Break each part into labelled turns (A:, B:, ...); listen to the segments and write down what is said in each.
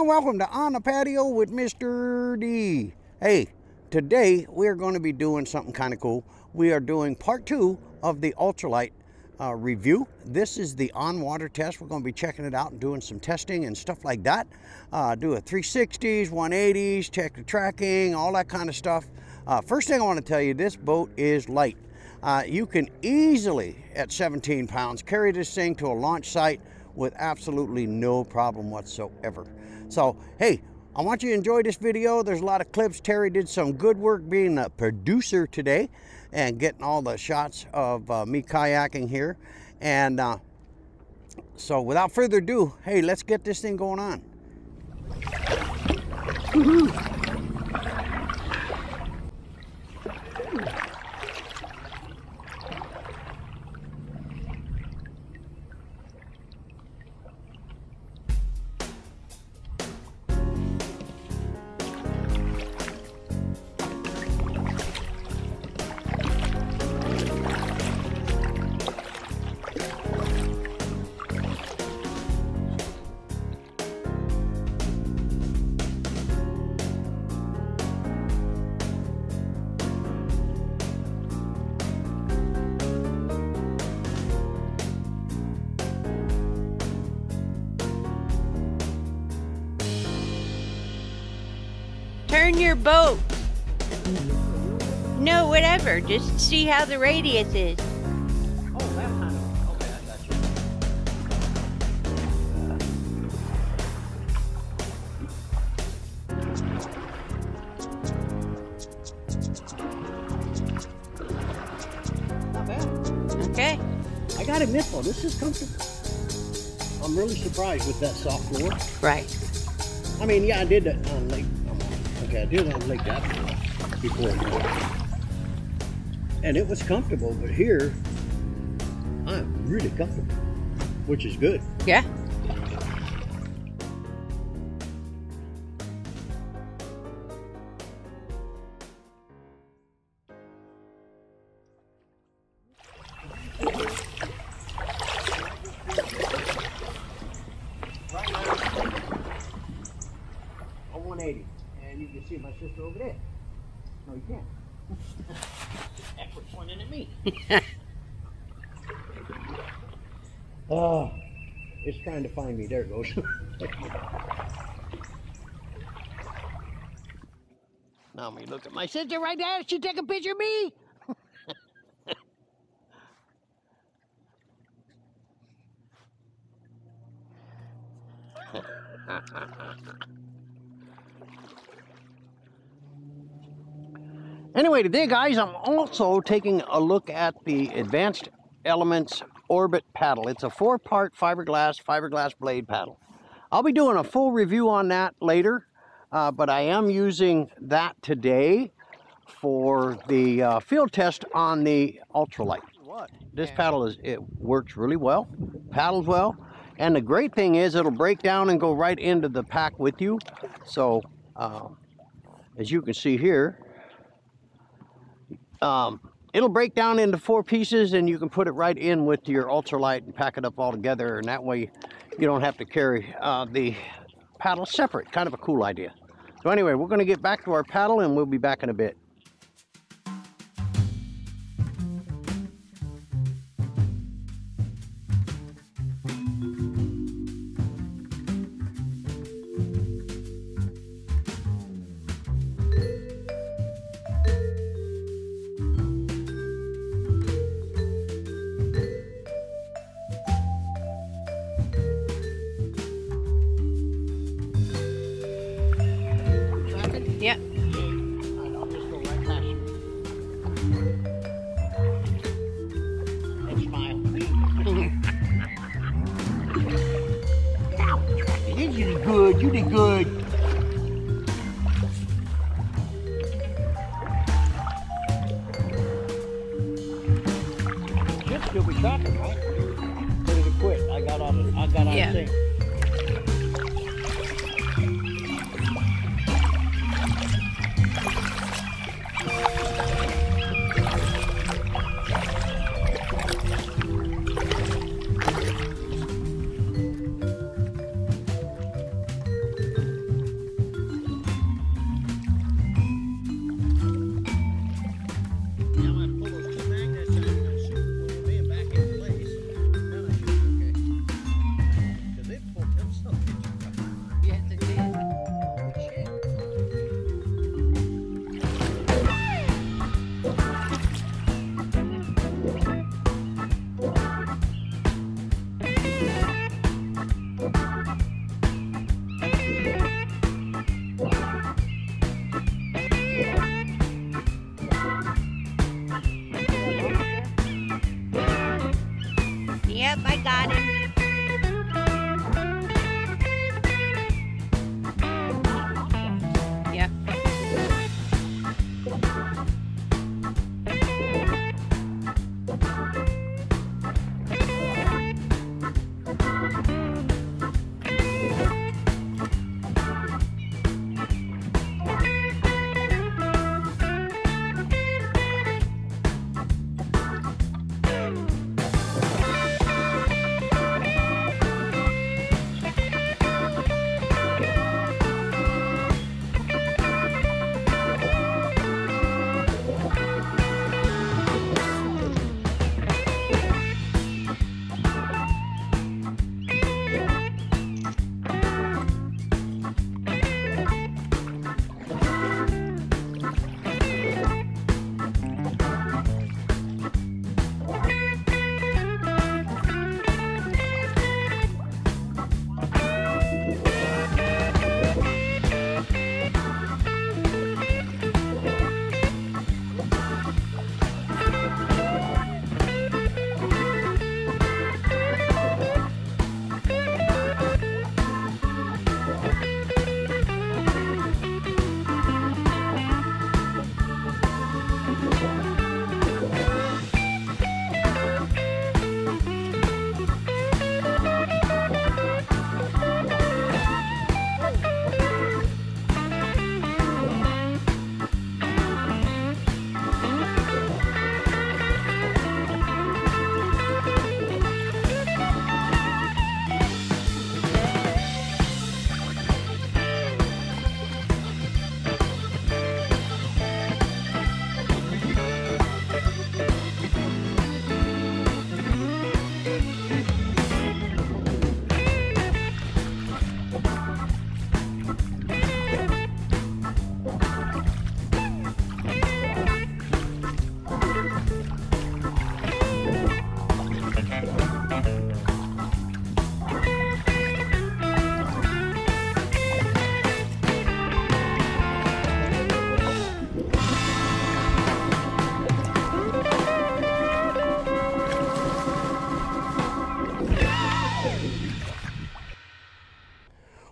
A: welcome to On the Patio with Mr. D. Hey, today we are going to be doing something kind of cool. We are doing part 2 of the Ultralite review. This is the on-water test. We're going to be checking it out and doing some testing and stuff like that. Do a 360s, 180s, check the tracking, all that kind of stuff. First thing I want to tell you, this boat is light. You can easily, at 17 pounds, carry this thing to a launch site with absolutely no problem whatsoever. So, hey, I want you to enjoy this video. There's a lot of clips. Terry did some good work being a producer today and getting all the shots of me kayaking here. And so without further ado, hey, let's get this thing going on. Woohoo!
B: Turn your boat. No, whatever. Just see how the radius is.
A: Oh, that kind of. Okay, I got you. Not bad.
B: Okay.
A: I gotta admit though, this is comfortable. I'm really surprised with that soft floor.
B: Right.
A: I mean, yeah, I did that on Lake. Okay, I did on Lake Apple before, and it was comfortable. But here, I'm really comfortable, which is good.
B: Yeah.
A: On 180. And you can see my sister over there. No, you can't. That's what's pointing at me. Oh, it's trying to find me. There it goes. Now me look at my sister right there. She take a picture of me. Anyway, today, guys, I'm also taking a look at the Advanced Elements Orbit paddle. It's a 4-part fiberglass blade paddle. I'll be doing a full review on that later, but I am using that today for the field test on the Ultralite. This paddle it works really well, paddles well, and the great thing is it'll break down and go right into the pack with you. So, as you can see here, it'll break down into 4 pieces and you can put it right in with your Ultralite and pack it up all together, and that way you don't have to carry the paddle separate. Kind of a cool idea. So anyway, we're going to get back to our paddle and we'll be back in a bit.
B: Yep.
A: I'll just go right past you. And smile. You did good. You did good. Should still be tracking, right? Or did it quit? I got on the thing.
B: I got him. Yep.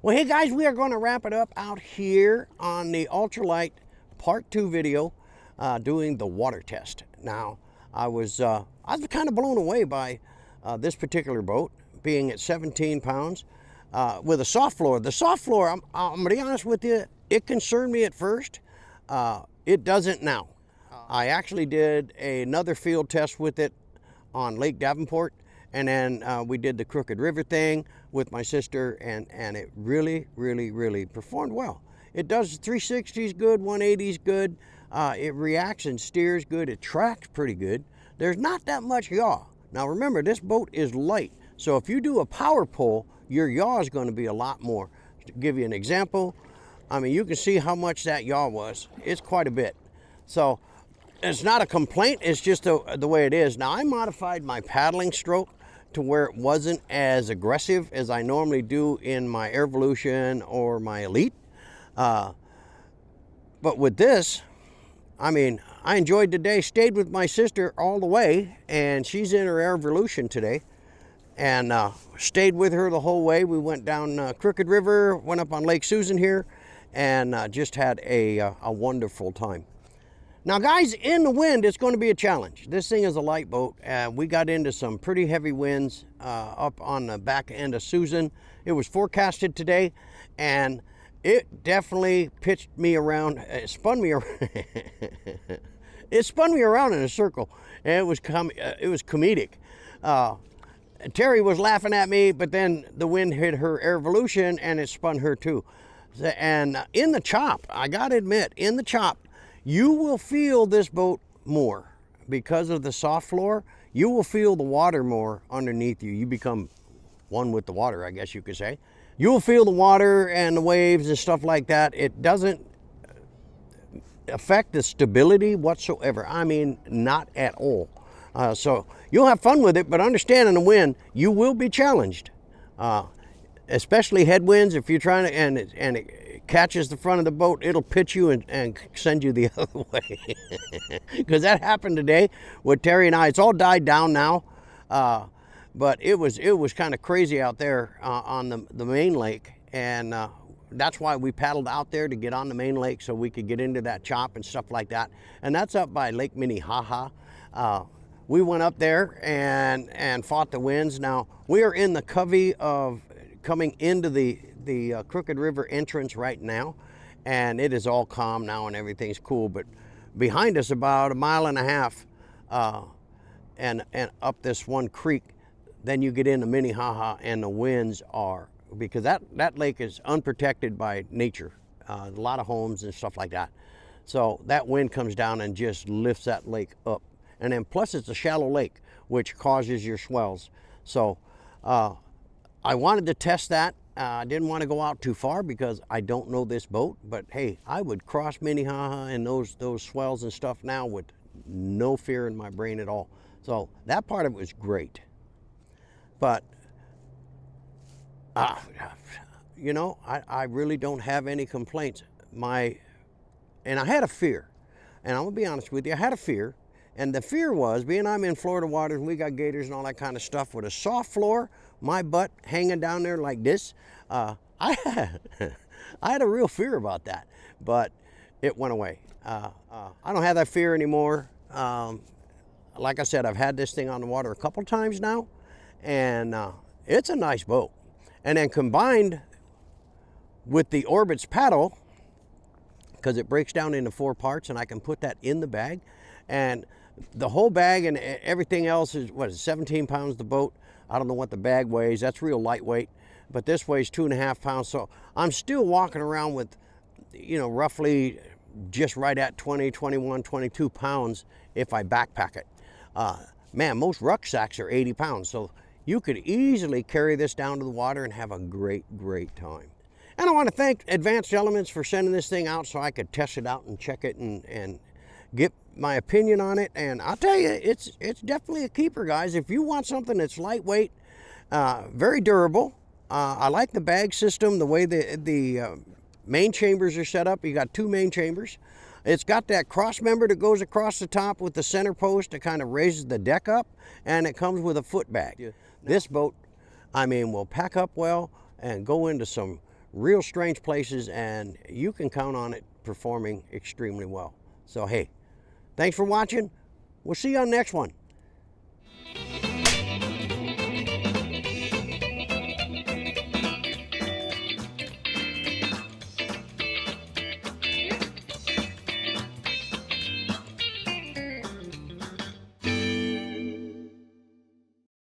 A: Well, hey guys, we are going to wrap it up out here on the Ultralite Part 2 video doing the water test. Now, I was kind of blown away by this particular boat being at 17 pounds with a soft floor. The soft floor, I'm going to be honest with you, it concerned me at first. It doesn't now. I actually did another field test with it on Lake Davenport, and then we did the Crooked River thing with my sister, and it really, really, really performed well. It does 360s good, 180s good. It reacts and steers good. It tracks pretty good. There's not that much yaw. Now remember, this boat is light, so if you do a power pull, your yaw is going to be a lot more. To give you an example, I mean, you can see how much that yaw was. It's quite a bit. So it's not a complaint, it's just the way it is. Now, I modified my paddling stroke to where it wasn't as aggressive as I normally do in my Airvolution or my Elite. But with this, I mean, I enjoyed the day, stayed with my sister all the way, and she's in her Airvolution today, and stayed with her the whole way. We went down Crooked River, went up on Lake Susan here, and just had a wonderful time. Now guys, in the wind, it's going to be a challenge. This thing is a light boat, and we got into some pretty heavy winds up on the back end of Susan. It was forecasted today, and it definitely pitched me around. It spun me around. It spun me around in a circle, and it was comedic. Terry was laughing at me, but then the wind hit her Airvolution, and it spun her too. And in the chop, I got to admit, in the chop, you will feel this boat more because of the soft floor. You will feel the water more underneath you. You become one with the water, I guess you could say. You will feel the water and the waves and stuff like that. It doesn't affect the stability whatsoever. I mean, not at all. So you'll have fun with it, but understand in the wind, you will be challenged. Especially headwinds, if you're trying to, and it catches the front of the boat, it'll pitch you and send you the other way. Because that happened today with Terry and I. It's all died down now. but it was kind of crazy out there on the main lake, and that's why we paddled out there to get on the main lake so we could get into that chop and stuff like that. And that's up by Lake Minnehaha. We went up there and fought the winds. Now we are in the covey of coming into the Crooked River entrance right now, and it is all calm now and everything's cool. But behind us, about a mile and a half, and up this one creek, then you get into Minnehaha, and the winds are, because that lake is unprotected by nature, a lot of homes and stuff like that. So that wind comes down and just lifts that lake up. And then plus it's a shallow lake, which causes your swells. So I wanted to test that. I didn't want to go out too far because I don't know this boat, but hey, I would cross Minnehaha and those swells and stuff now with no fear in my brain at all. So that part of it was great. But you know, I really don't have any complaints. And I had a fear, and I'm gonna be honest with you, I had a fear, and the fear was, being I'm in Florida waters, we got gators and all that kind of stuff, with a soft floor, my butt hanging down there like this, I had a real fear about that, but it went away. I don't have that fear anymore. Like I said, I've had this thing on the water a couple times now, and it's a nice boat. And then combined with the Orbit's paddle, because it breaks down into 4 parts, and I can put that in the bag, and the whole bag and everything else is, what is it, 17 pounds, the boat. I don't know what the bag weighs. That's real lightweight, but this weighs 2.5 pounds. So I'm still walking around with, you know, roughly just right at 20, 21, 22 pounds if I backpack it. Man, most rucksacks are 80 pounds. So you could easily carry this down to the water and have a great, great time. And I want to thank Advanced Elements for sending this thing out so I could test it out and check it and get my opinion on it. And I'll tell you, it's definitely a keeper, guys. If you want something that's lightweight, very durable. I like the bag system, the way the main chambers are set up. You got 2 main chambers. It's got that cross member that goes across the top with the center post that kind of raises the deck up, and it comes with a foot bag. This boat, I mean, will pack up well and go into some real strange places, and you can count on it performing extremely well. So hey, thanks for watching. We'll see you on the next one.